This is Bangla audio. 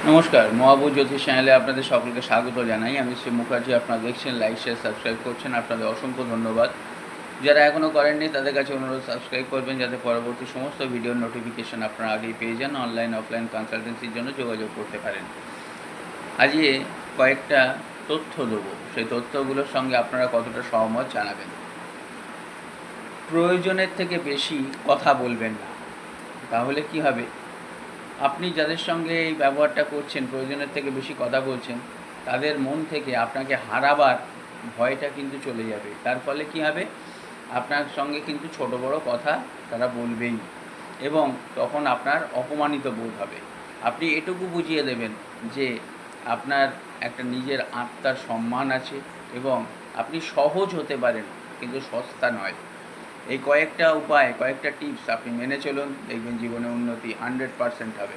নমস্কার, মহাভূত জ্যোতিষ চ্যানেলে আপনাদের সকলকে স্বাগত জানাই। আমি শ্রী মুখার্জি। আপনারা দেখছেন, লাইক, শেয়ার, সাবস্ক্রাইব করছেন। আপনাদের অসংখ্য ধন্যবাদ। যারা এখনও করেননি তাদের কাছে অনুরোধ, সাবস্ক্রাইব করবেন যাতে পরবর্তী সমস্ত ভিডিওর নোটিফিকেশান আপনারা আগেই পেয়ে যান। অনলাইন অফলাইন কনসালটেন্সির জন্য যোগাযোগ করতে পারেন। আজকে কয়েকটা তথ্য দেবো, সেই তথ্যগুলোর সঙ্গে আপনারা কতটা সহমত জানাবেন। প্রয়োজনের থেকে বেশি কথা বলবেন না, তাহলে কি হবে? আপনি যাদের সঙ্গে এই ব্যবহারটা করছেন, প্রয়োজনের থেকে বেশি কথা বলছেন, তাদের মন থেকে আপনাকে হারাবার ভয়টা কিন্তু চলে যাবে। তার ফলে কি হবে? আপনার সঙ্গে কিন্তু ছোট বড় কথা তারা বলবেই, এবং তখন আপনার অপমানিত বোধ হবে। আপনি এটুকু বুঝিয়ে দেবেন যে আপনার একটা নিজের আত্মার সম্মান আছে এবং আপনি সহজ হতে পারেন, কিন্তু সস্তা নয়। এই কয়েকটা উপায়, কয়েকটা টিপস আপনি মেনে চলুন, দেখবেন জীবনে উন্নতি 100% হবে।